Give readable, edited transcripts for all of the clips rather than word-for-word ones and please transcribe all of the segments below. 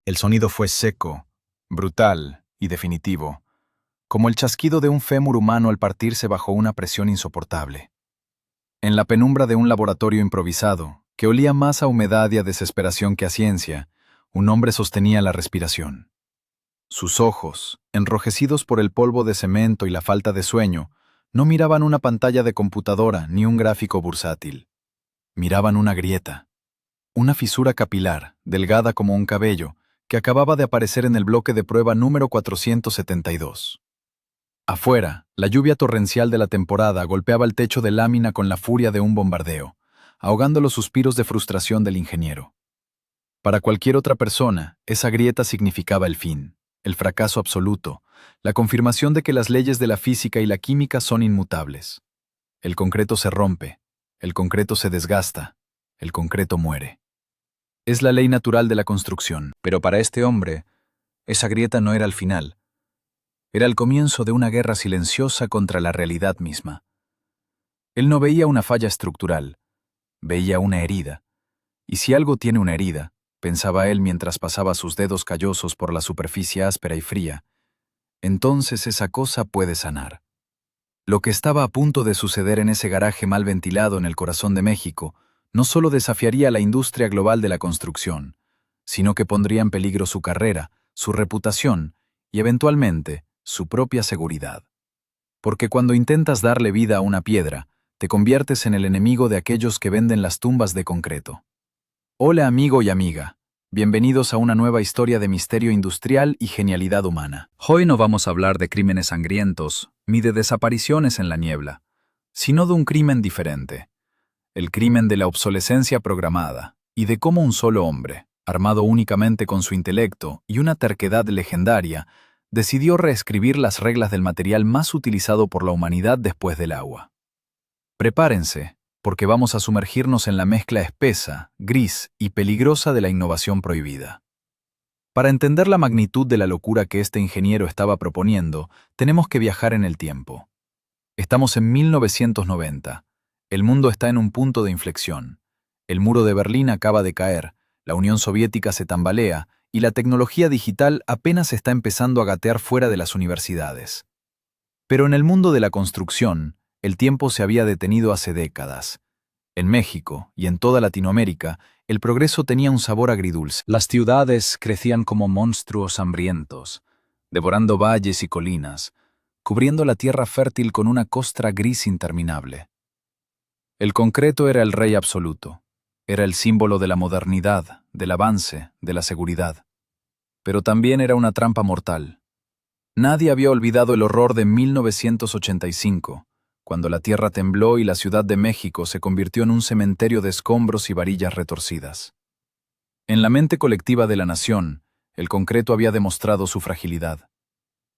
El sonido fue seco, brutal y definitivo, como el chasquido de un fémur humano al partirse bajo una presión insoportable. En la penumbra de un laboratorio improvisado, que olía más a humedad y a desesperación que a ciencia, un hombre sostenía la respiración. Sus ojos, enrojecidos por el polvo de cemento y la falta de sueño, no miraban una pantalla de computadora ni un gráfico bursátil. Miraban una grieta, una fisura capilar, delgada como un cabello, que acababa de aparecer en el bloque de prueba número 472. Afuera, la lluvia torrencial de la temporada golpeaba el techo de lámina con la furia de un bombardeo, ahogando los suspiros de frustración del ingeniero. Para cualquier otra persona, esa grieta significaba el fin, el fracaso absoluto, la confirmación de que las leyes de la física y la química son inmutables. El concreto se rompe, el concreto se desgasta, el concreto muere. Es la ley natural de la construcción, pero para este hombre, esa grieta no era el final. Era el comienzo de una guerra silenciosa contra la realidad misma. Él no veía una falla estructural, veía una herida. Y si algo tiene una herida, pensaba él mientras pasaba sus dedos callosos por la superficie áspera y fría, entonces esa cosa puede sanar. Lo que estaba a punto de suceder en ese garaje mal ventilado en el corazón de México no solo desafiaría la industria global de la construcción, sino que pondría en peligro su carrera, su reputación y, eventualmente, su propia seguridad. Porque cuando intentas darle vida a una piedra, te conviertes en el enemigo de aquellos que venden las tumbas de concreto. Hola amigo y amiga, bienvenidos a una nueva historia de misterio industrial y genialidad humana. Hoy no vamos a hablar de crímenes sangrientos, ni de desapariciones en la niebla, sino de un crimen diferente. El crimen de la obsolescencia programada, y de cómo un solo hombre, armado únicamente con su intelecto y una terquedad legendaria, decidió reescribir las reglas del material más utilizado por la humanidad después del agua. Prepárense, porque vamos a sumergirnos en la mezcla espesa, gris y peligrosa de la innovación prohibida. Para entender la magnitud de la locura que este ingeniero estaba proponiendo, tenemos que viajar en el tiempo. Estamos en 1990. El mundo está en un punto de inflexión. El muro de Berlín acaba de caer, la Unión Soviética se tambalea y la tecnología digital apenas está empezando a gatear fuera de las universidades. Pero en el mundo de la construcción, el tiempo se había detenido hace décadas. En México y en toda Latinoamérica, el progreso tenía un sabor agridulce. Las ciudades crecían como monstruos hambrientos, devorando valles y colinas, cubriendo la tierra fértil con una costra gris interminable. El concreto era el rey absoluto, era el símbolo de la modernidad, del avance, de la seguridad. Pero también era una trampa mortal. Nadie había olvidado el horror de 1985, cuando la tierra tembló y la Ciudad de México se convirtió en un cementerio de escombros y varillas retorcidas. En la mente colectiva de la nación, el concreto había demostrado su fragilidad.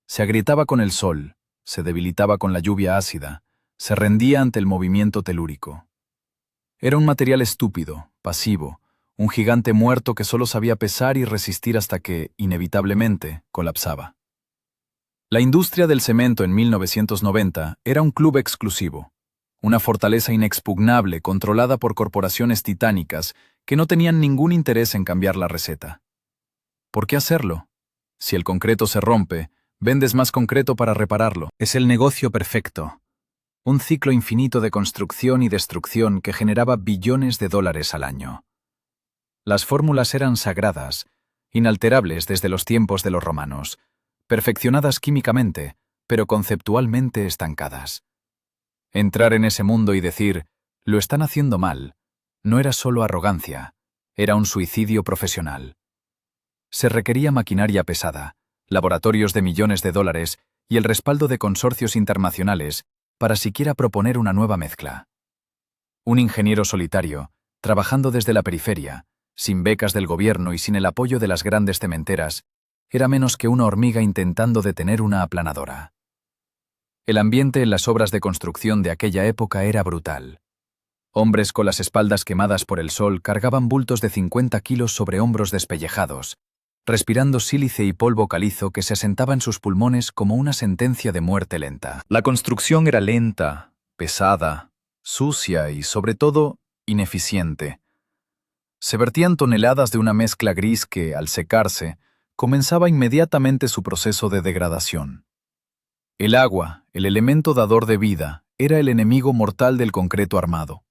Se agrietaba con el sol, se debilitaba con la lluvia ácida, se rendía ante el movimiento telúrico. Era un material estúpido, pasivo, un gigante muerto que solo sabía pesar y resistir hasta que, inevitablemente, colapsaba. La industria del cemento en 1990 era un club exclusivo, una fortaleza inexpugnable controlada por corporaciones titánicas que no tenían ningún interés en cambiar la receta. ¿Por qué hacerlo? Si el concreto se rompe, vendes más concreto para repararlo. Es el negocio perfecto. Un ciclo infinito de construcción y destrucción que generaba billones de dólares al año. Las fórmulas eran sagradas, inalterables desde los tiempos de los romanos, perfeccionadas químicamente, pero conceptualmente estancadas. Entrar en ese mundo y decir, lo están haciendo mal, no era solo arrogancia, era un suicidio profesional. Se requería maquinaria pesada, laboratorios de millones de dólares y el respaldo de consorcios internacionales para siquiera proponer una nueva mezcla. Un ingeniero solitario, trabajando desde la periferia, sin becas del gobierno y sin el apoyo de las grandes cementeras, era menos que una hormiga intentando detener una aplanadora. El ambiente en las obras de construcción de aquella época era brutal. Hombres con las espaldas quemadas por el sol cargaban bultos de 50 kilos sobre hombros despellejados, respirando sílice y polvo calizo que se asentaba en sus pulmones como una sentencia de muerte lenta. La construcción era lenta, pesada, sucia y, sobre todo, ineficiente. Se vertían toneladas de una mezcla gris que, al secarse, comenzaba inmediatamente su proceso de degradación. El agua, el elemento dador de vida, era el enemigo mortal del concreto armado.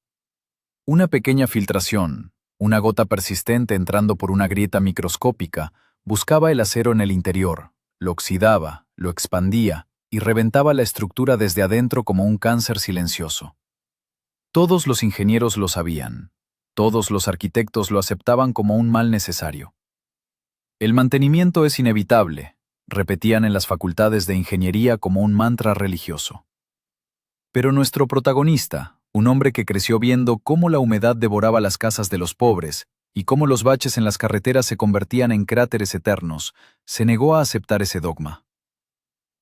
Una pequeña filtración, una gota persistente entrando por una grieta microscópica, buscaba el acero en el interior, lo oxidaba, lo expandía y reventaba la estructura desde adentro como un cáncer silencioso. Todos los ingenieros lo sabían, todos los arquitectos lo aceptaban como un mal necesario. El mantenimiento es inevitable, repetían en las facultades de ingeniería como un mantra religioso. Pero nuestro protagonista, un hombre que creció viendo cómo la humedad devoraba las casas de los pobres y cómo los baches en las carreteras se convertían en cráteres eternos, se negó a aceptar ese dogma.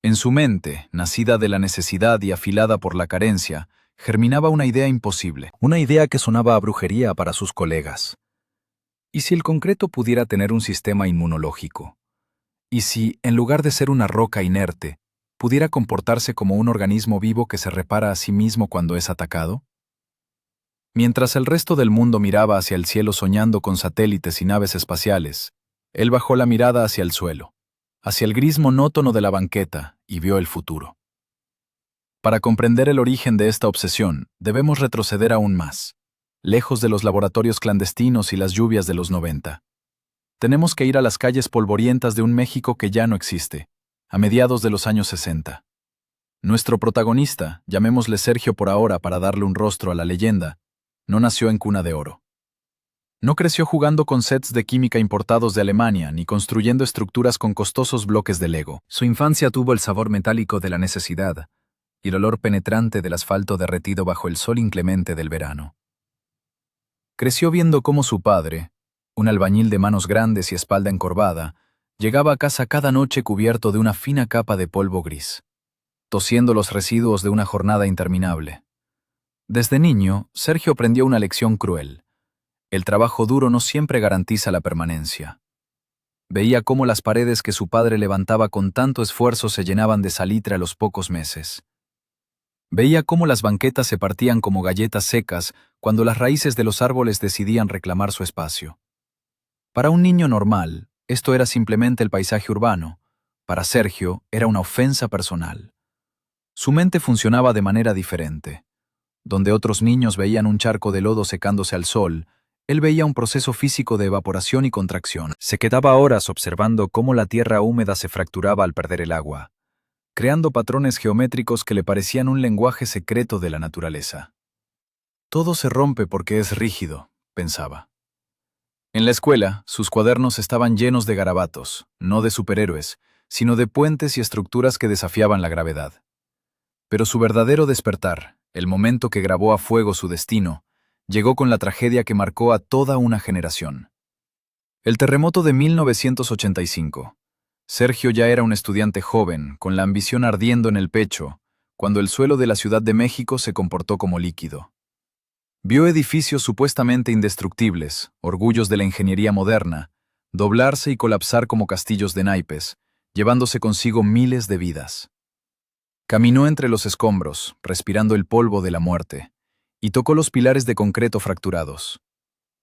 En su mente, nacida de la necesidad y afilada por la carencia, germinaba una idea imposible, una idea que sonaba a brujería para sus colegas. ¿Y si el concreto pudiera tener un sistema inmunológico? ¿Y si, en lugar de ser una roca inerte, pudiera comportarse como un organismo vivo que se repara a sí mismo cuando es atacado? Mientras el resto del mundo miraba hacia el cielo soñando con satélites y naves espaciales, él bajó la mirada hacia el suelo, hacia el gris monótono de la banqueta, y vio el futuro. Para comprender el origen de esta obsesión, debemos retroceder aún más, lejos de los laboratorios clandestinos y las lluvias de los 90. Tenemos que ir a las calles polvorientas de un México que ya no existe, a mediados de los años 60. Nuestro protagonista, llamémosle Sergio por ahora para darle un rostro a la leyenda, no nació en cuna de oro. No creció jugando con sets de química importados de Alemania ni construyendo estructuras con costosos bloques de Lego. Su infancia tuvo el sabor metálico de la necesidad y el olor penetrante del asfalto derretido bajo el sol inclemente del verano. Creció viendo cómo su padre, un albañil de manos grandes y espalda encorvada, llegaba a casa cada noche cubierto de una fina capa de polvo gris, tosiendo los residuos de una jornada interminable. Desde niño, Sergio aprendió una lección cruel. El trabajo duro no siempre garantiza la permanencia. Veía cómo las paredes que su padre levantaba con tanto esfuerzo se llenaban de salitre a los pocos meses. Veía cómo las banquetas se partían como galletas secas cuando las raíces de los árboles decidían reclamar su espacio. Para un niño normal, esto era simplemente el paisaje urbano. Para Sergio, era una ofensa personal. Su mente funcionaba de manera diferente. Donde otros niños veían un charco de lodo secándose al sol, él veía un proceso físico de evaporación y contracción. Se quedaba horas observando cómo la tierra húmeda se fracturaba al perder el agua, creando patrones geométricos que le parecían un lenguaje secreto de la naturaleza. Todo se rompe porque es rígido, pensaba. En la escuela, sus cuadernos estaban llenos de garabatos, no de superhéroes, sino de puentes y estructuras que desafiaban la gravedad. Pero su verdadero despertar, el momento que grabó a fuego su destino, llegó con la tragedia que marcó a toda una generación. El terremoto de 1985. Sergio ya era un estudiante joven, con la ambición ardiendo en el pecho, cuando el suelo de la Ciudad de México se comportó como líquido. Vio edificios supuestamente indestructibles, orgullos de la ingeniería moderna, doblarse y colapsar como castillos de naipes, llevándose consigo miles de vidas. Caminó entre los escombros, respirando el polvo de la muerte, y tocó los pilares de concreto fracturados.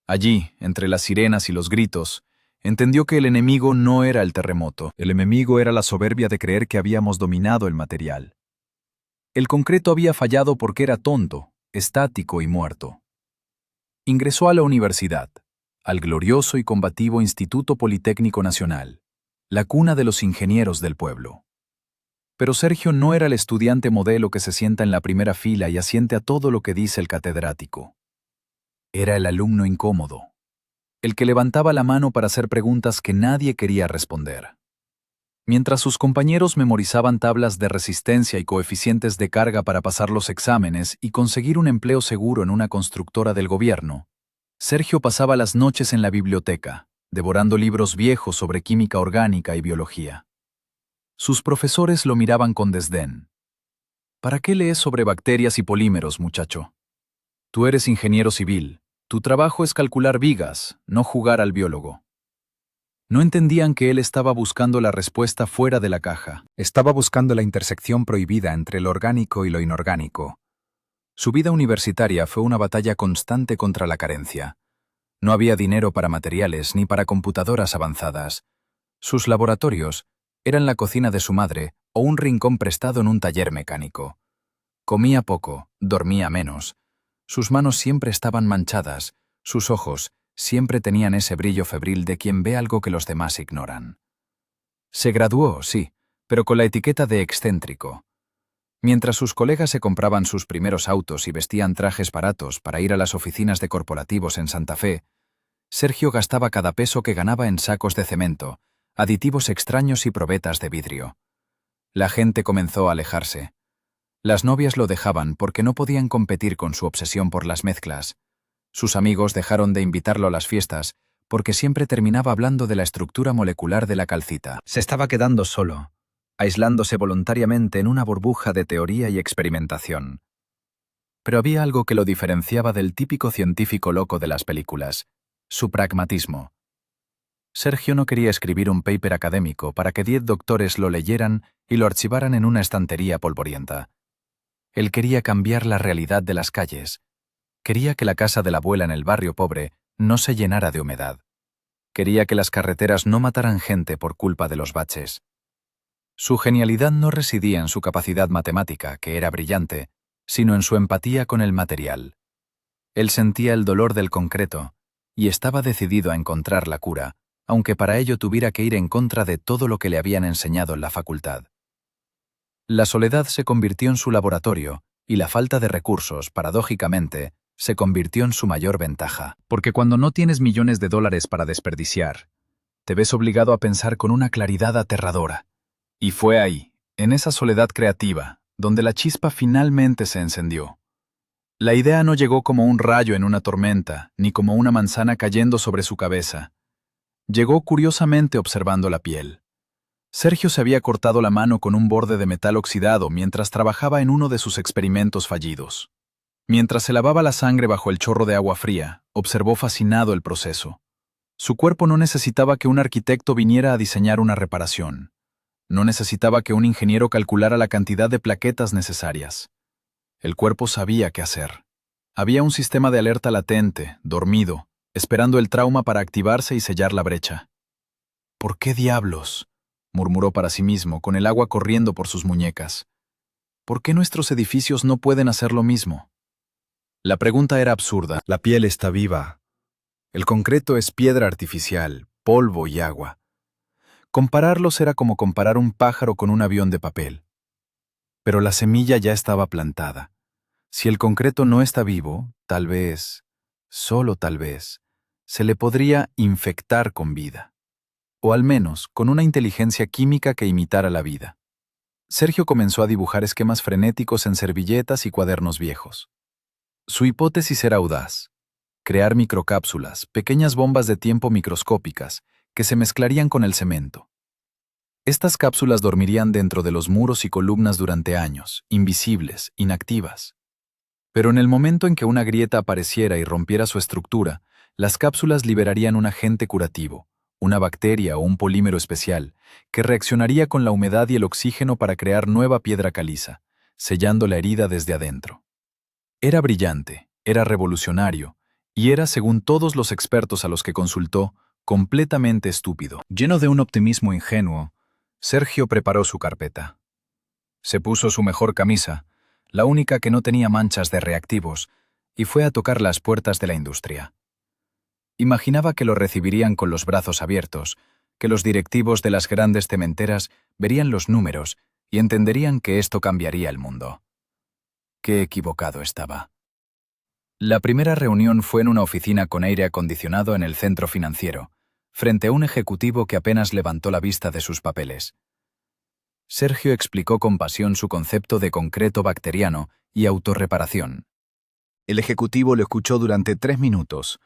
Allí, entre las sirenas y los gritos, entendió que el enemigo no era el terremoto, el enemigo era la soberbia de creer que habíamos dominado el material. El concreto había fallado porque era tonto, estático y muerto. Ingresó a la universidad, al glorioso y combativo Instituto Politécnico Nacional, la cuna de los ingenieros del pueblo. Pero Sergio no era el estudiante modelo que se sienta en la primera fila y asiente a todo lo que dice el catedrático. Era el alumno incómodo, el que levantaba la mano para hacer preguntas que nadie quería responder. Mientras sus compañeros memorizaban tablas de resistencia y coeficientes de carga para pasar los exámenes y conseguir un empleo seguro en una constructora del gobierno, Sergio pasaba las noches en la biblioteca, devorando libros viejos sobre química orgánica y biología. Sus profesores lo miraban con desdén. ¿Para qué lees sobre bacterias y polímeros, muchacho? Tú eres ingeniero civil. Tu trabajo es calcular vigas, no jugar al biólogo. No entendían que él estaba buscando la respuesta fuera de la caja. Estaba buscando la intersección prohibida entre lo orgánico y lo inorgánico. Su vida universitaria fue una batalla constante contra la carencia. No había dinero para materiales ni para computadoras avanzadas. Sus laboratorios eran la cocina de su madre o un rincón prestado en un taller mecánico. Comía poco, dormía menos. Sus manos siempre estaban manchadas, sus ojos siempre tenían ese brillo febril de quien ve algo que los demás ignoran. Se graduó, sí, pero con la etiqueta de excéntrico. Mientras sus colegas se compraban sus primeros autos y vestían trajes baratos para ir a las oficinas de corporativos en Santa Fe, Sergio gastaba cada peso que ganaba en sacos de cemento, aditivos extraños y probetas de vidrio. La gente comenzó a alejarse. Las novias lo dejaban porque no podían competir con su obsesión por las mezclas. Sus amigos dejaron de invitarlo a las fiestas porque siempre terminaba hablando de la estructura molecular de la calcita. Se estaba quedando solo, aislándose voluntariamente en una burbuja de teoría y experimentación. Pero había algo que lo diferenciaba del típico científico loco de las películas: su pragmatismo. Sergio no quería escribir un paper académico para que 10 doctores lo leyeran y lo archivaran en una estantería polvorienta. Él quería cambiar la realidad de las calles. Quería que la casa de la abuela en el barrio pobre no se llenara de humedad. Quería que las carreteras no mataran gente por culpa de los baches. Su genialidad no residía en su capacidad matemática, que era brillante, sino en su empatía con el material. Él sentía el dolor del concreto y estaba decidido a encontrar la cura, aunque para ello tuviera que ir en contra de todo lo que le habían enseñado en la facultad. La soledad se convirtió en su laboratorio y la falta de recursos, paradójicamente, se convirtió en su mayor ventaja. Porque cuando no tienes millones de dólares para desperdiciar, te ves obligado a pensar con una claridad aterradora. Y fue ahí, en esa soledad creativa, donde la chispa finalmente se encendió. La idea no llegó como un rayo en una tormenta, ni como una manzana cayendo sobre su cabeza. Llegó curiosamente observando la piel. Sergio se había cortado la mano con un borde de metal oxidado mientras trabajaba en uno de sus experimentos fallidos. Mientras se lavaba la sangre bajo el chorro de agua fría, observó fascinado el proceso. Su cuerpo no necesitaba que un arquitecto viniera a diseñar una reparación. No necesitaba que un ingeniero calculara la cantidad de plaquetas necesarias. El cuerpo sabía qué hacer. Había un sistema de alerta latente, dormido, esperando el trauma para activarse y sellar la brecha. ¿Por qué diablos?, murmuró para sí mismo, con el agua corriendo por sus muñecas. ¿Por qué nuestros edificios no pueden hacer lo mismo? La pregunta era absurda. La piel está viva. El concreto es piedra artificial, polvo y agua. Compararlos era como comparar un pájaro con un avión de papel. Pero la semilla ya estaba plantada. Si el concreto no está vivo, tal vez, solo tal vez, se le podría infectar con vida. O al menos con una inteligencia química que imitara la vida. Sergio comenzó a dibujar esquemas frenéticos en servilletas y cuadernos viejos. Su hipótesis era audaz: crear microcápsulas, pequeñas bombas de tiempo microscópicas, que se mezclarían con el cemento. Estas cápsulas dormirían dentro de los muros y columnas durante años, invisibles, inactivas. Pero en el momento en que una grieta apareciera y rompiera su estructura, las cápsulas liberarían un agente curativo, una bacteria o un polímero especial, que reaccionaría con la humedad y el oxígeno para crear nueva piedra caliza, sellando la herida desde adentro. Era brillante, era revolucionario, y era, según todos los expertos a los que consultó, completamente estúpido. Lleno de un optimismo ingenuo, Sergio preparó su carpeta. Se puso su mejor camisa, la única que no tenía manchas de reactivos, y fue a tocar las puertas de la industria. Imaginaba que lo recibirían con los brazos abiertos, que los directivos de las grandes cementeras verían los números y entenderían que esto cambiaría el mundo. Qué equivocado estaba. La primera reunión fue en una oficina con aire acondicionado en el centro financiero, frente a un ejecutivo que apenas levantó la vista de sus papeles. Sergio explicó con pasión su concepto de concreto bacteriano y autorreparación. El ejecutivo lo escuchó durante 3 minutos.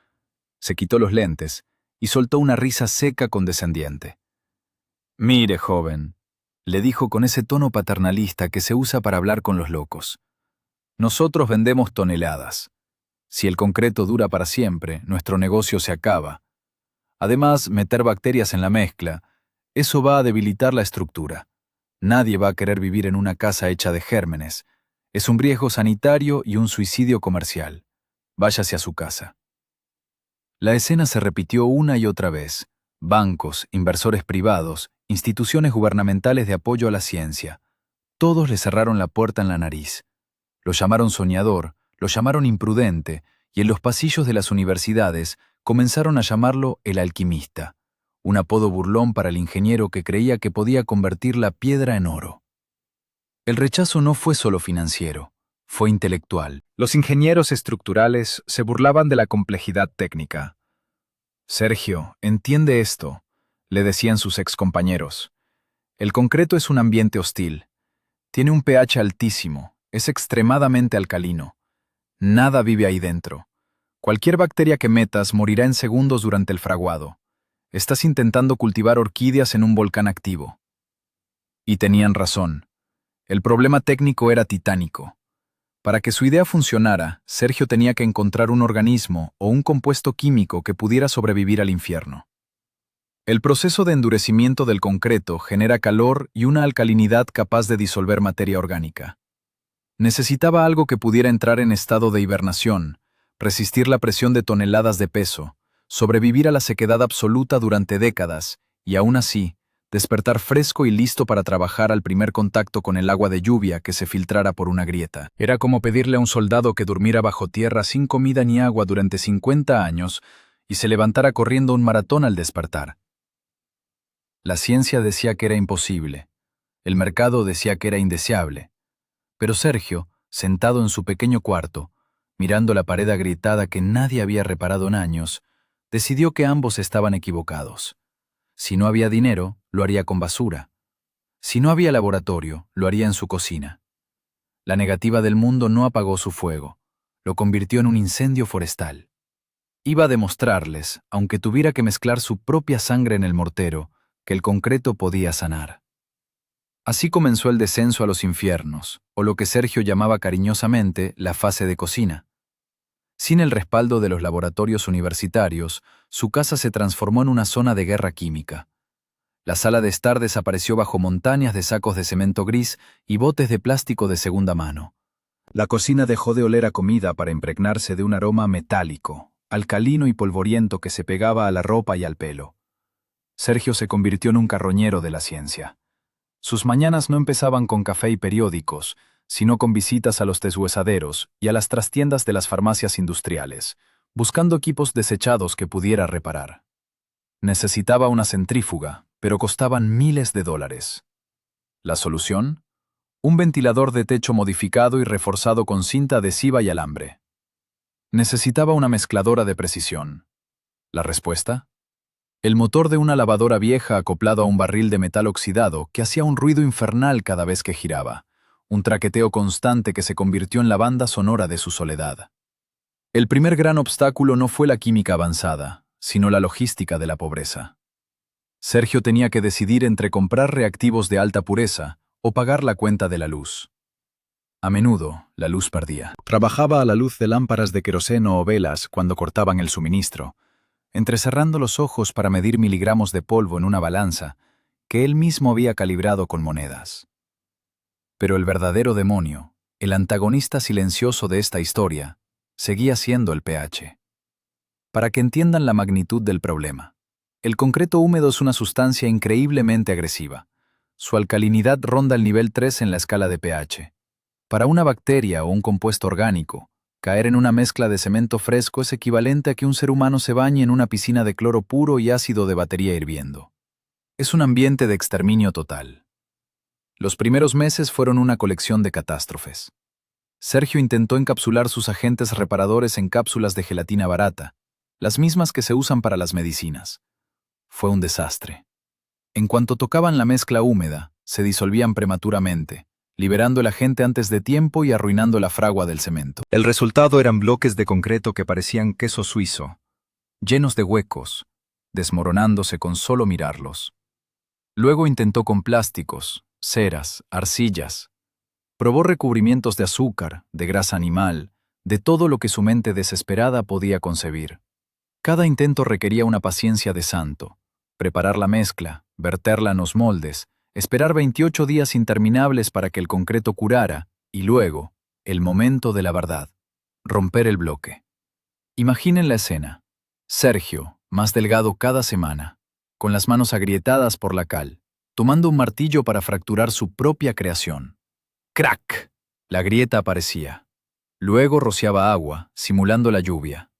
Se quitó los lentes y soltó una risa seca condescendiente. «Mire, joven», le dijo con ese tono paternalista que se usa para hablar con los locos. «Nosotros vendemos toneladas. Si el concreto dura para siempre, nuestro negocio se acaba. Además, meter bacterias en la mezcla, eso va a debilitar la estructura. Nadie va a querer vivir en una casa hecha de gérmenes. Es un riesgo sanitario y un suicidio comercial. Váyase a su casa». La escena se repitió una y otra vez. Bancos, inversores privados, instituciones gubernamentales de apoyo a la ciencia. Todos le cerraron la puerta en la nariz. Lo llamaron soñador, lo llamaron imprudente, y en los pasillos de las universidades comenzaron a llamarlo el alquimista, un apodo burlón para el ingeniero que creía que podía convertir la piedra en oro. El rechazo no fue solo financiero, fue intelectual. Los ingenieros estructurales se burlaban de la complejidad técnica. Sergio, entiende esto, le decían sus excompañeros. El concreto es un ambiente hostil. Tiene un pH altísimo, es extremadamente alcalino. Nada vive ahí dentro. Cualquier bacteria que metas morirá en segundos durante el fraguado. Estás intentando cultivar orquídeas en un volcán activo. Y tenían razón. El problema técnico era titánico. Para que su idea funcionara, Sergio tenía que encontrar un organismo o un compuesto químico que pudiera sobrevivir al infierno. El proceso de endurecimiento del concreto genera calor y una alcalinidad capaz de disolver materia orgánica. Necesitaba algo que pudiera entrar en estado de hibernación, resistir la presión de toneladas de peso, sobrevivir a la sequedad absoluta durante décadas y, aún así, despertar fresco y listo para trabajar al primer contacto con el agua de lluvia que se filtrara por una grieta. Era como pedirle a un soldado que durmiera bajo tierra sin comida ni agua durante 50 años y se levantara corriendo un maratón al despertar. La ciencia decía que era imposible. El mercado decía que era indeseable. Pero Sergio, sentado en su pequeño cuarto, mirando la pared agrietada que nadie había reparado en años, decidió que ambos estaban equivocados. Si no había dinero, lo haría con basura. Si no había laboratorio, lo haría en su cocina. La negativa del mundo no apagó su fuego, lo convirtió en un incendio forestal. Iba a demostrarles, aunque tuviera que mezclar su propia sangre en el mortero, que el concreto podía sanar. Así comenzó el descenso a los infiernos, o lo que Sergio llamaba cariñosamente la fase de cocina. Sin el respaldo de los laboratorios universitarios, su casa se transformó en una zona de guerra química. La sala de estar desapareció bajo montañas de sacos de cemento gris y botes de plástico de segunda mano. La cocina dejó de oler a comida para impregnarse de un aroma metálico, alcalino y polvoriento que se pegaba a la ropa y al pelo. Sergio se convirtió en un carroñero de la ciencia. Sus mañanas no empezaban con café y periódicos, sino con visitas a los deshuesaderos y a las trastiendas de las farmacias industriales, buscando equipos desechados que pudiera reparar. Necesitaba una centrífuga, pero costaban miles de dólares. ¿La solución? Un ventilador de techo modificado y reforzado con cinta adhesiva y alambre. Necesitaba una mezcladora de precisión. ¿La respuesta? El motor de una lavadora vieja acoplado a un barril de metal oxidado que hacía un ruido infernal cada vez que giraba, un traqueteo constante que se convirtió en la banda sonora de su soledad. El primer gran obstáculo no fue la química avanzada, sino la logística de la pobreza. Sergio tenía que decidir entre comprar reactivos de alta pureza o pagar la cuenta de la luz. A menudo, la luz perdía. Trabajaba a la luz de lámparas de queroseno o velas cuando cortaban el suministro, entrecerrando los ojos para medir miligramos de polvo en una balanza que él mismo había calibrado con monedas. Pero el verdadero demonio, el antagonista silencioso de esta historia, seguía siendo el pH. Para que entiendan la magnitud del problema, el concreto húmedo es una sustancia increíblemente agresiva. Su alcalinidad ronda el nivel 3 en la escala de pH. Para una bacteria o un compuesto orgánico, caer en una mezcla de cemento fresco es equivalente a que un ser humano se bañe en una piscina de cloro puro y ácido de batería hirviendo. Es un ambiente de exterminio total. Los primeros meses fueron una colección de catástrofes. Sergio intentó encapsular sus agentes reparadores en cápsulas de gelatina barata, las mismas que se usan para las medicinas. Fue un desastre. En cuanto tocaban la mezcla húmeda, se disolvían prematuramente, liberando el agente antes de tiempo y arruinando la fragua del cemento. El resultado eran bloques de concreto que parecían queso suizo, llenos de huecos, desmoronándose con solo mirarlos. Luego intentó con plásticos, ceras, arcillas. Probó recubrimientos de azúcar, de grasa animal, de todo lo que su mente desesperada podía concebir. Cada intento requería una paciencia de santo. Preparar la mezcla, verterla en los moldes, esperar 28 días interminables para que el concreto curara, y luego, el momento de la verdad, romper el bloque. Imaginen la escena. Sergio, más delgado cada semana, con las manos agrietadas por la cal, tomando un martillo para fracturar su propia creación. ¡Crack! La grieta aparecía. Luego rociaba agua, simulando la lluvia,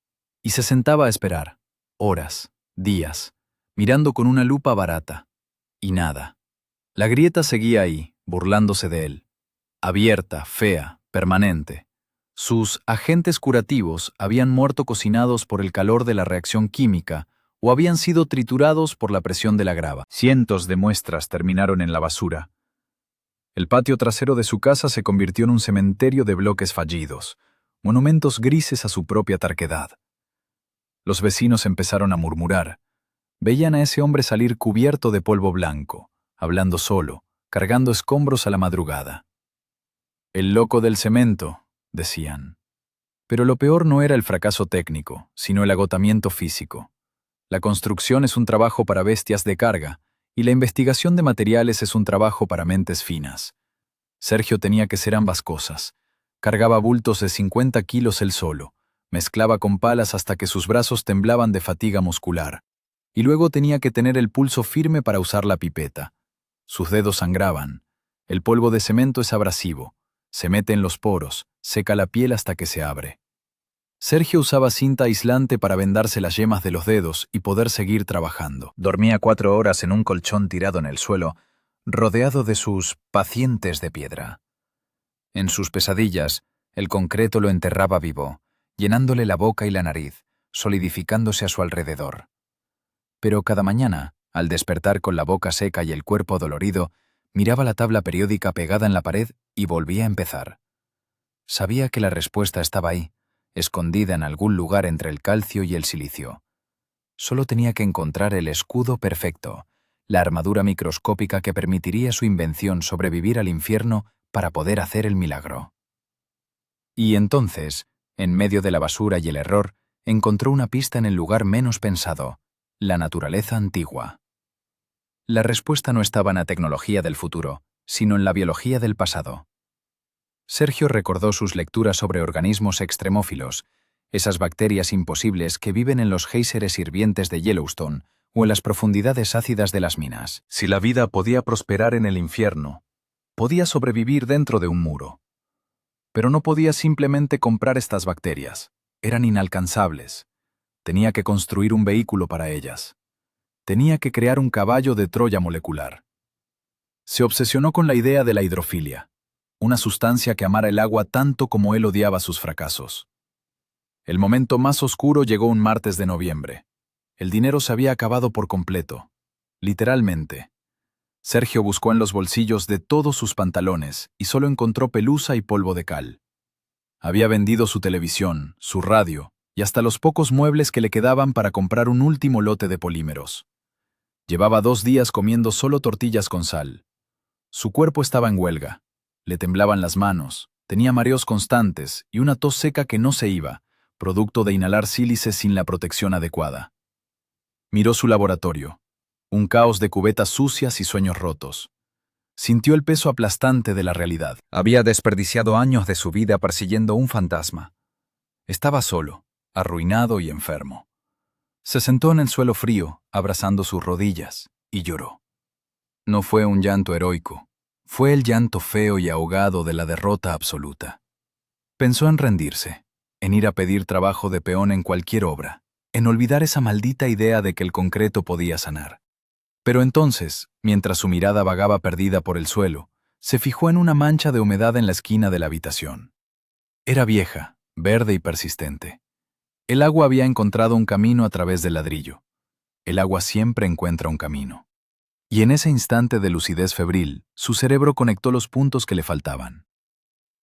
y se sentaba a esperar, horas, días, mirando con una lupa barata. Y nada. La grieta seguía ahí, burlándose de él. Abierta, fea, permanente. Sus agentes curativos habían muerto cocinados por el calor de la reacción química o habían sido triturados por la presión de la grava. Cientos de muestras terminaron en la basura. El patio trasero de su casa se convirtió en un cementerio de bloques fallidos, monumentos grises a su propia terquedad. Los vecinos empezaron a murmurar. Veían a ese hombre salir cubierto de polvo blanco, hablando solo, cargando escombros a la madrugada. El loco del cemento, decían. Pero lo peor no era el fracaso técnico, sino el agotamiento físico. La construcción es un trabajo para bestias de carga, y la investigación de materiales es un trabajo para mentes finas. Sergio tenía que ser ambas cosas. Cargaba bultos de 50 kilos él solo, mezclaba con palas hasta que sus brazos temblaban de fatiga muscular, y luego tenía que tener el pulso firme para usar la pipeta. Sus dedos sangraban. El polvo de cemento es abrasivo. Se mete en los poros, seca la piel hasta que se abre. Sergio usaba cinta aislante para vendarse las yemas de los dedos y poder seguir trabajando. Dormía 4 horas en un colchón tirado en el suelo, rodeado de sus pacientes de piedra. En sus pesadillas, el concreto lo enterraba vivo, llenándole la boca y la nariz, solidificándose a su alrededor. Pero cada mañana, al despertar con la boca seca y el cuerpo dolorido, miraba la tabla periódica pegada en la pared y volvía a empezar. Sabía que la respuesta estaba ahí, escondida en algún lugar entre el calcio y el silicio. Solo tenía que encontrar el escudo perfecto, la armadura microscópica que permitiría a su invención sobrevivir al infierno para poder hacer el milagro. Y entonces, en medio de la basura y el error, encontró una pista en el lugar menos pensado, la naturaleza antigua. La respuesta no estaba en la tecnología del futuro, sino en la biología del pasado. Sergio recordó sus lecturas sobre organismos extremófilos, esas bacterias imposibles que viven en los géiseres hirvientes de Yellowstone o en las profundidades ácidas de las minas. Si la vida podía prosperar en el infierno, podía sobrevivir dentro de un muro. Pero no podía simplemente comprar estas bacterias. Eran inalcanzables. Tenía que construir un vehículo para ellas. Tenía que crear un caballo de Troya molecular. Se obsesionó con la idea de la hidrofilia, una sustancia que amara el agua tanto como él odiaba sus fracasos. El momento más oscuro llegó un martes de noviembre. El dinero se había acabado por completo, literalmente. Sergio buscó en los bolsillos de todos sus pantalones y solo encontró pelusa y polvo de cal. Había vendido su televisión, su radio y hasta los pocos muebles que le quedaban para comprar un último lote de polímeros. Llevaba 2 días comiendo solo tortillas con sal. Su cuerpo estaba en huelga. Le temblaban las manos, tenía mareos constantes y una tos seca que no se iba, producto de inhalar sílice sin la protección adecuada. Miró su laboratorio. Un caos de cubetas sucias y sueños rotos. Sintió el peso aplastante de la realidad. Había desperdiciado años de su vida persiguiendo un fantasma. Estaba solo, arruinado y enfermo. Se sentó en el suelo frío, abrazando sus rodillas, y lloró. No fue un llanto heroico, fue el llanto feo y ahogado de la derrota absoluta. Pensó en rendirse, en ir a pedir trabajo de peón en cualquier obra, en olvidar esa maldita idea de que el concreto podía sanar. Pero entonces, mientras su mirada vagaba perdida por el suelo, se fijó en una mancha de humedad en la esquina de la habitación. Era vieja, verde y persistente. El agua había encontrado un camino a través del ladrillo. El agua siempre encuentra un camino. Y en ese instante de lucidez febril, su cerebro conectó los puntos que le faltaban.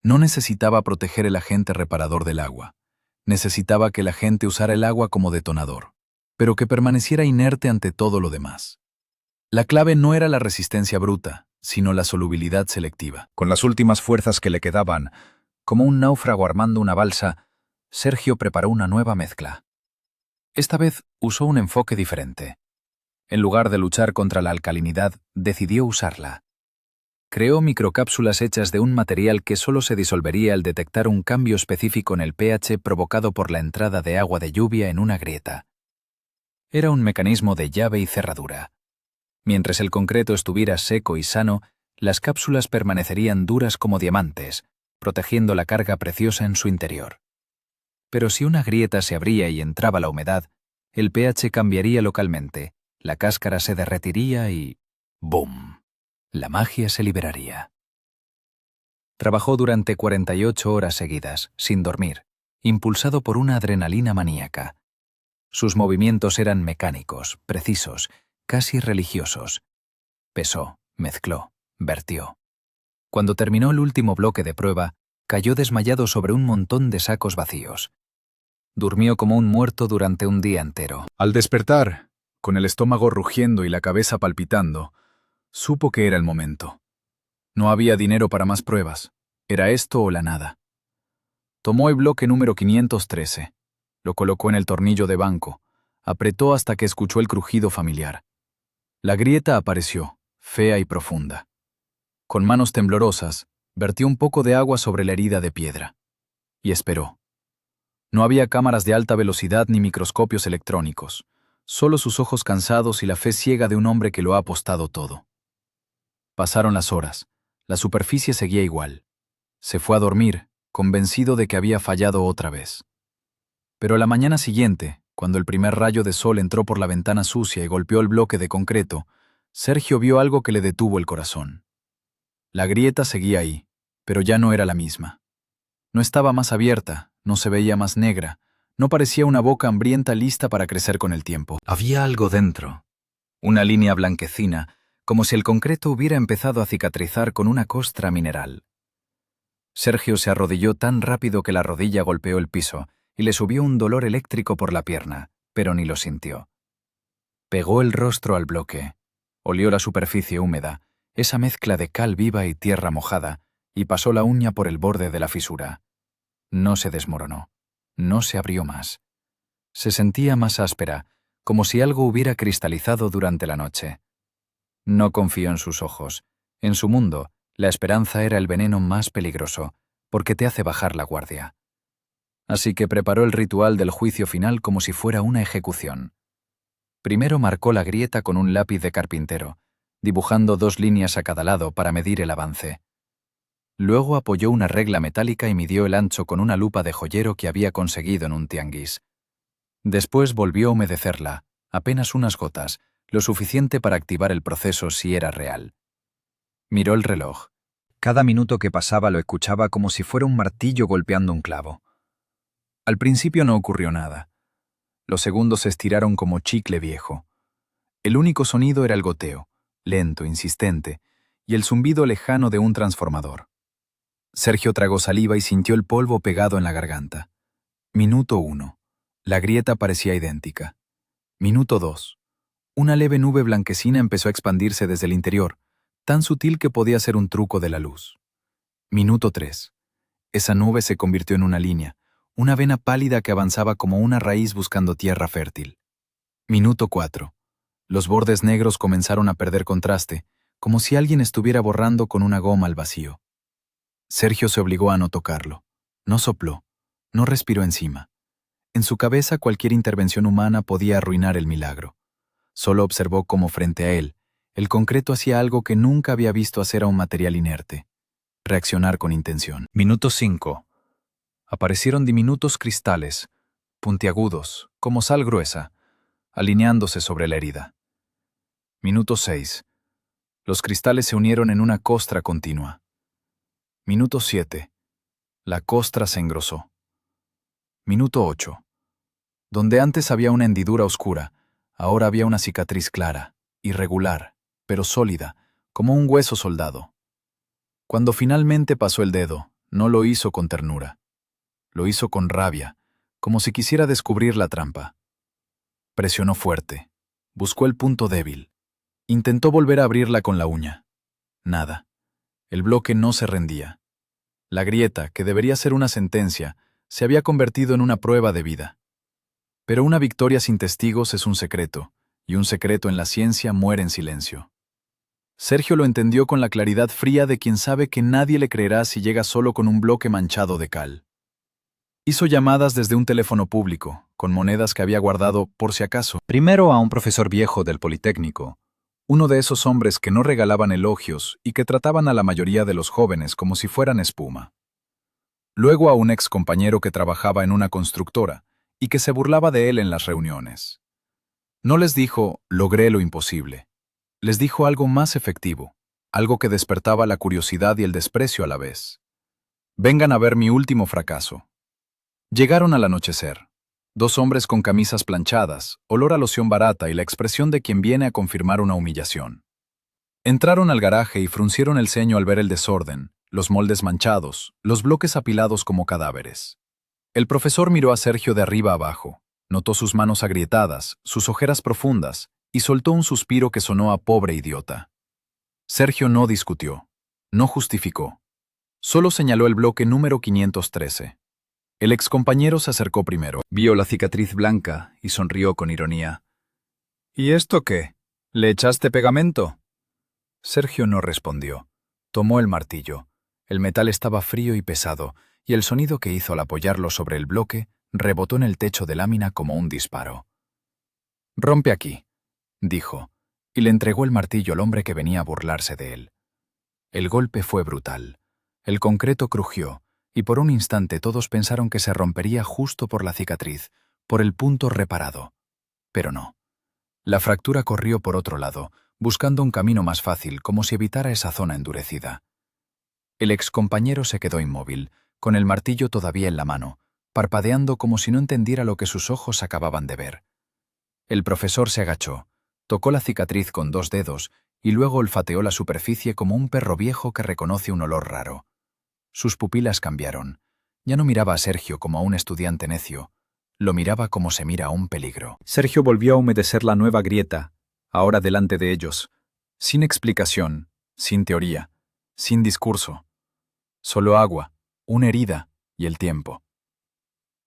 No necesitaba proteger el agente reparador del agua. Necesitaba que el agente usara el agua como detonador, pero que permaneciera inerte ante todo lo demás. La clave no era la resistencia bruta, sino la solubilidad selectiva. Con las últimas fuerzas que le quedaban, como un náufrago armando una balsa, Sergio preparó una nueva mezcla. Esta vez usó un enfoque diferente. En lugar de luchar contra la alcalinidad, decidió usarla. Creó microcápsulas hechas de un material que solo se disolvería al detectar un cambio específico en el pH provocado por la entrada de agua de lluvia en una grieta. Era un mecanismo de llave y cerradura. Mientras el concreto estuviera seco y sano, las cápsulas permanecerían duras como diamantes, protegiendo la carga preciosa en su interior. Pero si una grieta se abría y entraba la humedad, el pH cambiaría localmente, la cáscara se derretiría y ¡bum! La magia se liberaría. Trabajó durante 48 horas seguidas, sin dormir, impulsado por una adrenalina maníaca. Sus movimientos eran mecánicos, precisos, casi religiosos. Pesó, mezcló, vertió. Cuando terminó el último bloque de prueba, cayó desmayado sobre un montón de sacos vacíos. Durmió como un muerto durante un día entero. Al despertar, con el estómago rugiendo y la cabeza palpitando, supo que era el momento. No había dinero para más pruebas. Era esto o la nada. Tomó el bloque número 513. Lo colocó en el tornillo de banco. Apretó hasta que escuchó el crujido familiar. La grieta apareció, fea y profunda. Con manos temblorosas, vertió un poco de agua sobre la herida de piedra. Y esperó. No había cámaras de alta velocidad ni microscopios electrónicos. Solo sus ojos cansados y la fe ciega de un hombre que lo ha apostado todo. Pasaron las horas. La superficie seguía igual. Se fue a dormir, convencido de que había fallado otra vez. Pero la mañana siguiente, cuando el primer rayo de sol entró por la ventana sucia y golpeó el bloque de concreto, Sergio vio algo que le detuvo el corazón. La grieta seguía ahí, pero ya no era la misma. No estaba más abierta, no se veía más negra, no parecía una boca hambrienta lista para crecer con el tiempo. Había algo dentro. Una línea blanquecina, como si el concreto hubiera empezado a cicatrizar con una costra mineral. Sergio se arrodilló tan rápido que la rodilla golpeó el piso y le subió un dolor eléctrico por la pierna, pero ni lo sintió. Pegó el rostro al bloque, olió la superficie húmeda, esa mezcla de cal viva y tierra mojada, y pasó la uña por el borde de la fisura. No se desmoronó, no se abrió más. Se sentía más áspera, como si algo hubiera cristalizado durante la noche. No confió en sus ojos. En su mundo, la esperanza era el veneno más peligroso, porque te hace bajar la guardia. Así que preparó el ritual del juicio final como si fuera una ejecución. Primero marcó la grieta con un lápiz de carpintero, dibujando 2 líneas a cada lado para medir el avance. Luego apoyó una regla metálica y midió el ancho con una lupa de joyero que había conseguido en un tianguis. Después volvió a humedecerla, apenas unas gotas, lo suficiente para activar el proceso si era real. Miró el reloj. Cada minuto que pasaba lo escuchaba como si fuera un martillo golpeando un clavo. Al principio no ocurrió nada. Los segundos se estiraron como chicle viejo. El único sonido era el goteo, lento, insistente, y el zumbido lejano de un transformador. Sergio tragó saliva y sintió el polvo pegado en la garganta. Minuto 1. La grieta parecía idéntica. Minuto 2. Una leve nube blanquecina empezó a expandirse desde el interior, tan sutil que podía ser un truco de la luz. Minuto 3. Esa nube se convirtió en una línea, una vena pálida que avanzaba como una raíz buscando tierra fértil. Minuto 4. Los bordes negros comenzaron a perder contraste, como si alguien estuviera borrando con una goma al vacío. Sergio se obligó a no tocarlo. No sopló, no respiró encima. En su cabeza cualquier intervención humana podía arruinar el milagro. Solo observó cómo frente a él, el concreto hacía algo que nunca había visto hacer a un material inerte: reaccionar con intención. Minuto 5. Aparecieron diminutos cristales, puntiagudos, como sal gruesa, alineándose sobre la herida. Minuto 6. Los cristales se unieron en una costra continua. Minuto 7. La costra se engrosó. Minuto 8. Donde antes había una hendidura oscura, ahora había una cicatriz clara, irregular, pero sólida, como un hueso soldado. Cuando finalmente pasó el dedo, no lo hizo con ternura. Lo hizo con rabia, como si quisiera descubrir la trampa. Presionó fuerte. Buscó el punto débil. Intentó volver a abrirla con la uña. Nada. El bloque no se rendía. La grieta, que debería ser una sentencia, se había convertido en una prueba de vida. Pero una victoria sin testigos es un secreto, y un secreto en la ciencia muere en silencio. Sergio lo entendió con la claridad fría de quien sabe que nadie le creerá si llega solo con un bloque manchado de cal. Hizo llamadas desde un teléfono público, con monedas que había guardado por si acaso. Primero a un profesor viejo del Politécnico, uno de esos hombres que no regalaban elogios y que trataban a la mayoría de los jóvenes como si fueran espuma. Luego a un ex compañero que trabajaba en una constructora y que se burlaba de él en las reuniones. No les dijo, logré lo imposible. Les dijo algo más efectivo, algo que despertaba la curiosidad y el desprecio a la vez. Vengan a ver mi último fracaso. Llegaron al anochecer. Dos hombres con camisas planchadas, olor a loción barata y la expresión de quien viene a confirmar una humillación. Entraron al garaje y fruncieron el ceño al ver el desorden, los moldes manchados, los bloques apilados como cadáveres. El profesor miró a Sergio de arriba abajo, notó sus manos agrietadas, sus ojeras profundas, y soltó un suspiro que sonó a pobre idiota. Sergio no discutió, no justificó. Solo señaló el bloque número 513. El excompañero se acercó primero. Vio la cicatriz blanca y sonrió con ironía. ¿Y esto qué? ¿Le echaste pegamento? Sergio no respondió. Tomó el martillo. El metal estaba frío y pesado, y el sonido que hizo al apoyarlo sobre el bloque rebotó en el techo de lámina como un disparo. «Rompe aquí», dijo, y le entregó el martillo al hombre que venía a burlarse de él. El golpe fue brutal. El concreto crujió, y por un instante todos pensaron que se rompería justo por la cicatriz, por el punto reparado. Pero no. La fractura corrió por otro lado, buscando un camino más fácil, como si evitara esa zona endurecida. El excompañero se quedó inmóvil, con el martillo todavía en la mano, parpadeando como si no entendiera lo que sus ojos acababan de ver. El profesor se agachó, tocó la cicatriz con 2 dedos y luego olfateó la superficie como un perro viejo que reconoce un olor raro. Sus pupilas cambiaron. Ya no miraba a Sergio como a un estudiante necio. Lo miraba como se mira a un peligro. Sergio volvió a humedecer la nueva grieta, ahora delante de ellos, sin explicación, sin teoría, sin discurso. Solo agua, una herida y el tiempo.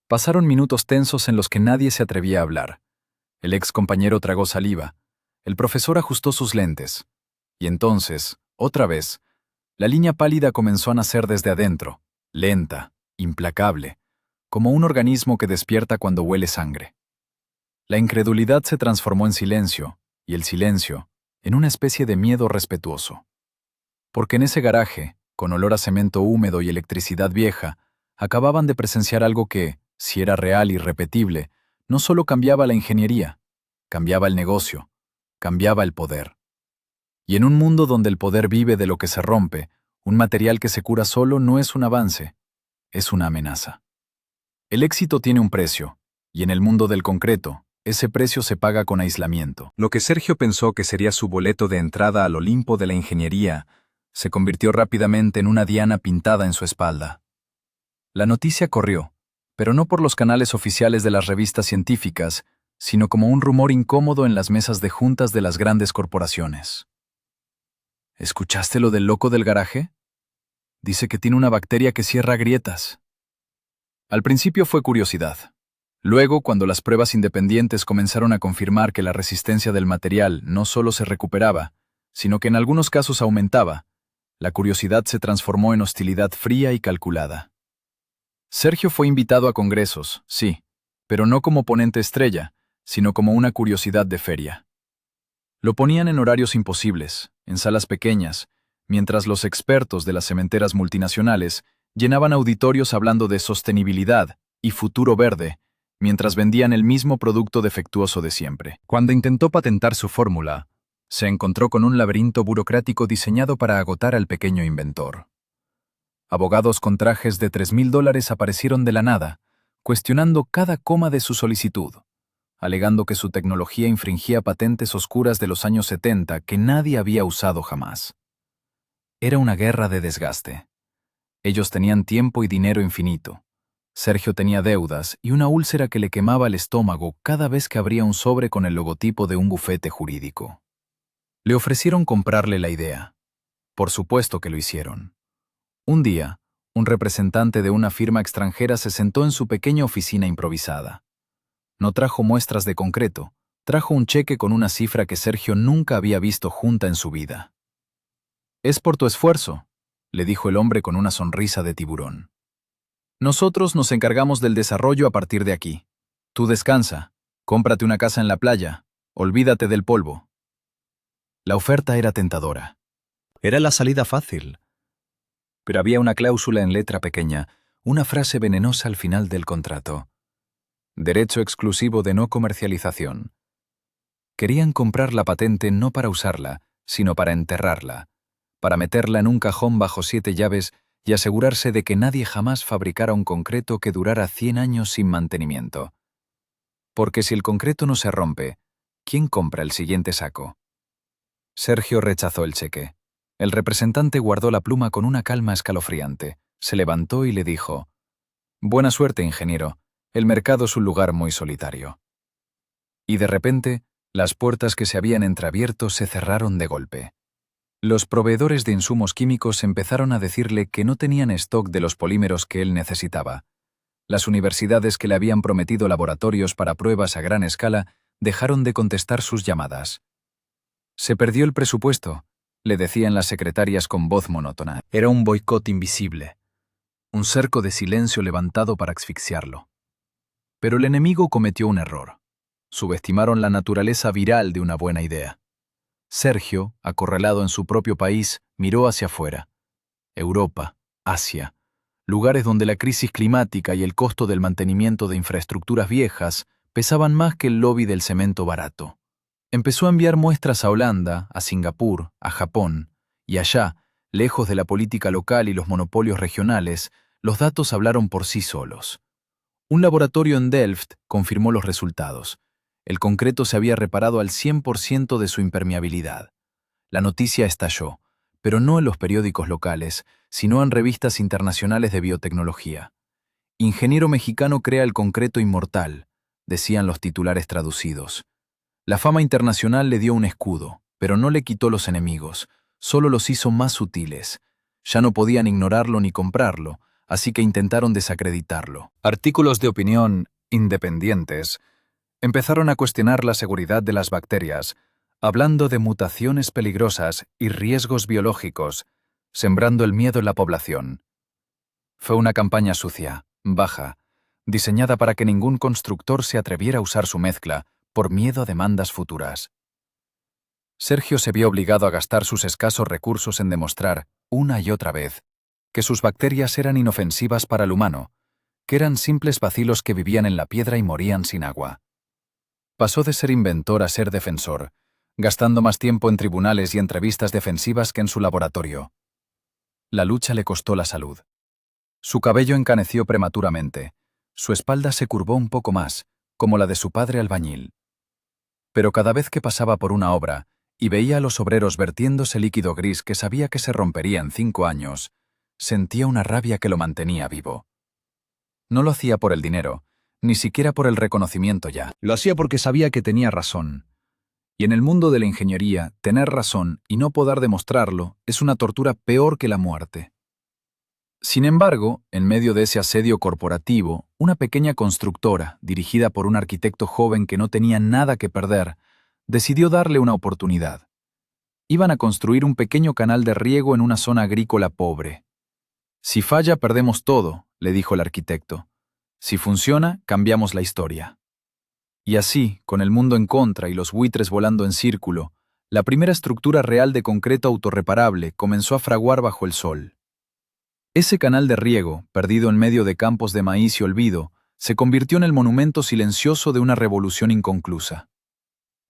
Pasaron minutos tensos en los que nadie se atrevía a hablar. El ex compañero tragó saliva. El profesor ajustó sus lentes. Y entonces, otra vez, la línea pálida comenzó a nacer desde adentro, lenta, implacable, como un organismo que despierta cuando huele sangre. La incredulidad se transformó en silencio, y el silencio, en una especie de miedo respetuoso. Porque en ese garaje, con olor a cemento húmedo y electricidad vieja, acababan de presenciar algo que, si era real y repetible, no solo cambiaba la ingeniería, cambiaba el negocio, cambiaba el poder. Y en un mundo donde el poder vive de lo que se rompe, un material que se cura solo no es un avance, es una amenaza. El éxito tiene un precio, y en el mundo del concreto, ese precio se paga con aislamiento. Lo que Sergio pensó que sería su boleto de entrada al Olimpo de la ingeniería, se convirtió rápidamente en una diana pintada en su espalda. La noticia corrió, pero no por los canales oficiales de las revistas científicas, sino como un rumor incómodo en las mesas de juntas de las grandes corporaciones. ¿Escuchaste lo del loco del garaje? Dice que tiene una bacteria que cierra grietas. Al principio fue curiosidad. Luego, cuando las pruebas independientes comenzaron a confirmar que la resistencia del material no solo se recuperaba, sino que en algunos casos aumentaba, la curiosidad se transformó en hostilidad fría y calculada. Sergio fue invitado a congresos, sí, pero no como ponente estrella, sino como una curiosidad de feria. Lo ponían en horarios imposibles, en salas pequeñas, mientras los expertos de las cementeras multinacionales llenaban auditorios hablando de sostenibilidad y futuro verde, mientras vendían el mismo producto defectuoso de siempre. Cuando intentó patentar su fórmula, se encontró con un laberinto burocrático diseñado para agotar al pequeño inventor. Abogados con trajes de $3,000 aparecieron de la nada, cuestionando cada coma de su solicitud, alegando que su tecnología infringía patentes oscuras de los años 70 que nadie había usado jamás. Era una guerra de desgaste. Ellos tenían tiempo y dinero infinito. Sergio tenía deudas y una úlcera que le quemaba el estómago cada vez que abría un sobre con el logotipo de un bufete jurídico. Le ofrecieron comprarle la idea. Por supuesto que lo hicieron. Un día, un representante de una firma extranjera se sentó en su pequeña oficina improvisada. No trajo muestras de concreto, trajo un cheque con una cifra que Sergio nunca había visto junta en su vida. «Es por tu esfuerzo», le dijo el hombre con una sonrisa de tiburón. Nosotros nos encargamos del desarrollo a partir de aquí. Tú descansa, cómprate una casa en la playa, olvídate del polvo. La oferta era tentadora. Era la salida fácil. Pero había una cláusula en letra pequeña, una frase venenosa al final del contrato. Derecho exclusivo de no comercialización. Querían comprar la patente no para usarla, sino para enterrarla, para meterla en un cajón bajo 7 llaves y asegurarse de que nadie jamás fabricara un concreto que durara 100 años sin mantenimiento. Porque si el concreto no se rompe, ¿quién compra el siguiente saco? Sergio rechazó el cheque. El representante guardó la pluma con una calma escalofriante, se levantó y le dijo: «Buena suerte, ingeniero. El mercado es un lugar muy solitario». Y de repente, las puertas que se habían entreabierto se cerraron de golpe. Los proveedores de insumos químicos empezaron a decirle que no tenían stock de los polímeros que él necesitaba. Las universidades que le habían prometido laboratorios para pruebas a gran escala dejaron de contestar sus llamadas. «Se perdió el presupuesto», le decían las secretarias con voz monótona. Era un boicot invisible, un cerco de silencio levantado para asfixiarlo. Pero el enemigo cometió un error. Subestimaron la naturaleza viral de una buena idea. Sergio, acorralado en su propio país, miró hacia afuera. Europa, Asia, lugares donde la crisis climática y el costo del mantenimiento de infraestructuras viejas pesaban más que el lobby del cemento barato. Empezó a enviar muestras a Holanda, a Singapur, a Japón, y allá, lejos de la política local y los monopolios regionales, los datos hablaron por sí solos. Un laboratorio en Delft confirmó los resultados. El concreto se había reparado al 100% de su impermeabilidad. La noticia estalló, pero no en los periódicos locales, sino en revistas internacionales de biotecnología. «Ingeniero mexicano crea el concreto inmortal», decían los titulares traducidos. La fama internacional le dio un escudo, pero no le quitó los enemigos, solo los hizo más sutiles. Ya no podían ignorarlo ni comprarlo, así que intentaron desacreditarlo. Artículos de opinión independientes empezaron a cuestionar la seguridad de las bacterias, hablando de mutaciones peligrosas y riesgos biológicos, sembrando el miedo en la población. Fue una campaña sucia, baja, diseñada para que ningún constructor se atreviera a usar su mezcla, por miedo a demandas futuras. Sergio se vio obligado a gastar sus escasos recursos en demostrar, una y otra vez, que sus bacterias eran inofensivas para el humano, que eran simples bacilos que vivían en la piedra y morían sin agua. Pasó de ser inventor a ser defensor, gastando más tiempo en tribunales y entrevistas defensivas que en su laboratorio. La lucha le costó la salud. Su cabello encaneció prematuramente, su espalda se curvó un poco más, como la de su padre albañil. Pero cada vez que pasaba por una obra y veía a los obreros vertiéndose líquido gris que sabía que se rompería en 5 años, sentía una rabia que lo mantenía vivo. No lo hacía por el dinero, ni siquiera por el reconocimiento ya. Lo hacía porque sabía que tenía razón. Y en el mundo de la ingeniería, tener razón y no poder demostrarlo es una tortura peor que la muerte. Sin embargo, en medio de ese asedio corporativo, una pequeña constructora, dirigida por un arquitecto joven que no tenía nada que perder, decidió darle una oportunidad. Iban a construir un pequeño canal de riego en una zona agrícola pobre. «Si falla, perdemos todo», le dijo el arquitecto. «Si funciona, cambiamos la historia». Y así, con el mundo en contra y los buitres volando en círculo, la primera estructura real de concreto autorreparable comenzó a fraguar bajo el sol. Ese canal de riego, perdido en medio de campos de maíz y olvido, se convirtió en el monumento silencioso de una revolución inconclusa.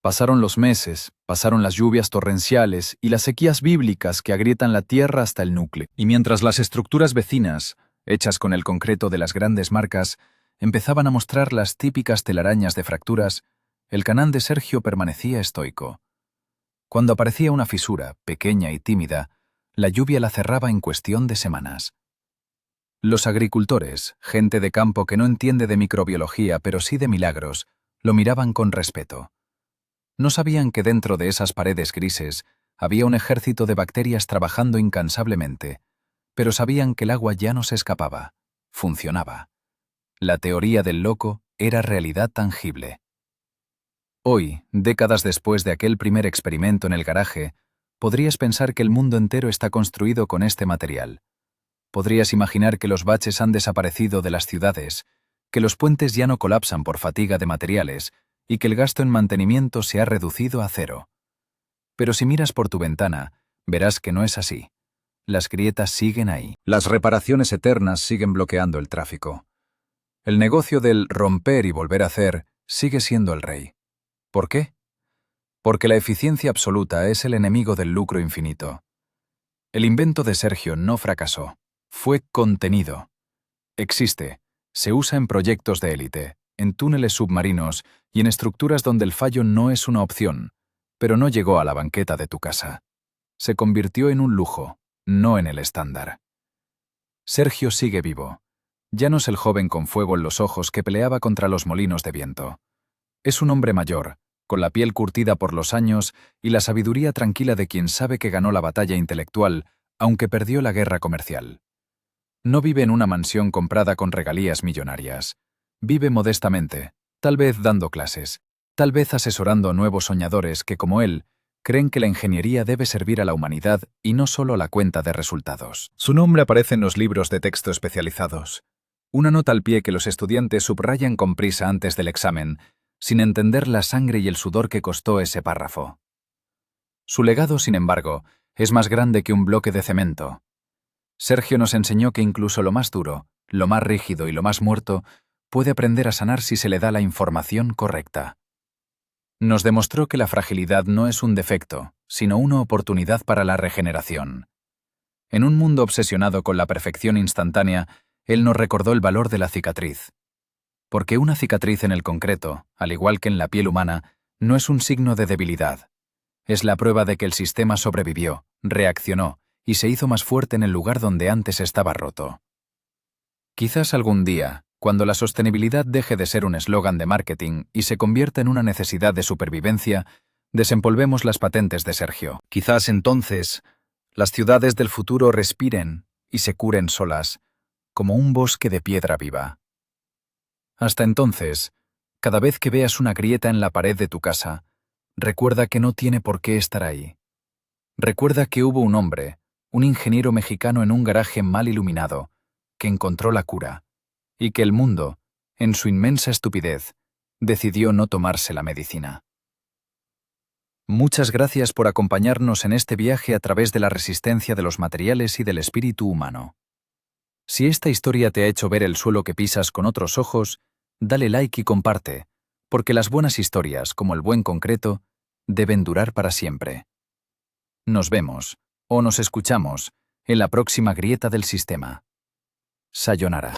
Pasaron los meses, pasaron las lluvias torrenciales y las sequías bíblicas que agrietan la tierra hasta el núcleo. Y mientras las estructuras vecinas, hechas con el concreto de las grandes marcas, empezaban a mostrar las típicas telarañas de fracturas, el canal de Sergio permanecía estoico. Cuando aparecía una fisura, pequeña y tímida, la lluvia la cerraba en cuestión de semanas. Los agricultores, gente de campo que no entiende de microbiología pero sí de milagros, lo miraban con respeto. No sabían que dentro de esas paredes grises había un ejército de bacterias trabajando incansablemente, pero sabían que el agua ya no se escapaba, funcionaba. La teoría del loco era realidad tangible. Hoy, décadas después de aquel primer experimento en el garaje, podrías pensar que el mundo entero está construido con este material. Podrías imaginar que los baches han desaparecido de las ciudades, que los puentes ya no colapsan por fatiga de materiales y que el gasto en mantenimiento se ha reducido a cero. Pero si miras por tu ventana, verás que no es así. Las grietas siguen ahí. Las reparaciones eternas siguen bloqueando el tráfico. El negocio del romper y volver a hacer sigue siendo el rey. ¿Por qué? Porque la eficiencia absoluta es el enemigo del lucro infinito. El invento de Sergio no fracasó. Fue contenido. Existe. Se usa en proyectos de élite, en túneles submarinos y en estructuras donde el fallo no es una opción, pero no llegó a la banqueta de tu casa. Se convirtió en un lujo, no en el estándar. Sergio sigue vivo. Ya no es el joven con fuego en los ojos que peleaba contra los molinos de viento. Es un hombre mayor, con la piel curtida por los años y la sabiduría tranquila de quien sabe que ganó la batalla intelectual, aunque perdió la guerra comercial. No vive en una mansión comprada con regalías millonarias. Vive modestamente, tal vez dando clases, tal vez asesorando a nuevos soñadores que, como él, creen que la ingeniería debe servir a la humanidad y no solo a la cuenta de resultados. Su nombre aparece en los libros de texto especializados. Una nota al pie que los estudiantes subrayan con prisa antes del examen, sin entender la sangre y el sudor que costó ese párrafo. Su legado, sin embargo, es más grande que un bloque de cemento. Sergio nos enseñó que incluso lo más duro, lo más rígido y lo más muerto puede aprender a sanar si se le da la información correcta. Nos demostró que la fragilidad no es un defecto, sino una oportunidad para la regeneración. En un mundo obsesionado con la perfección instantánea, él nos recordó el valor de la cicatriz. Porque una cicatriz en el concreto, al igual que en la piel humana, no es un signo de debilidad. Es la prueba de que el sistema sobrevivió, reaccionó, y se hizo más fuerte en el lugar donde antes estaba roto. Quizás algún día, cuando la sostenibilidad deje de ser un eslogan de marketing y se convierta en una necesidad de supervivencia, desempolvemos las patentes de Sergio. Quizás entonces, las ciudades del futuro respiren y se curen solas, como un bosque de piedra viva. Hasta entonces, cada vez que veas una grieta en la pared de tu casa, recuerda que no tiene por qué estar ahí. Recuerda que hubo un hombre, un ingeniero mexicano en un garaje mal iluminado, que encontró la cura, y que el mundo, en su inmensa estupidez, decidió no tomarse la medicina. Muchas gracias por acompañarnos en este viaje a través de la resistencia de los materiales y del espíritu humano. Si esta historia te ha hecho ver el suelo que pisas con otros ojos, dale like y comparte, porque las buenas historias, como el buen concreto, deben durar para siempre. Nos vemos, o nos escuchamos, en la próxima grieta del sistema. Sayonara.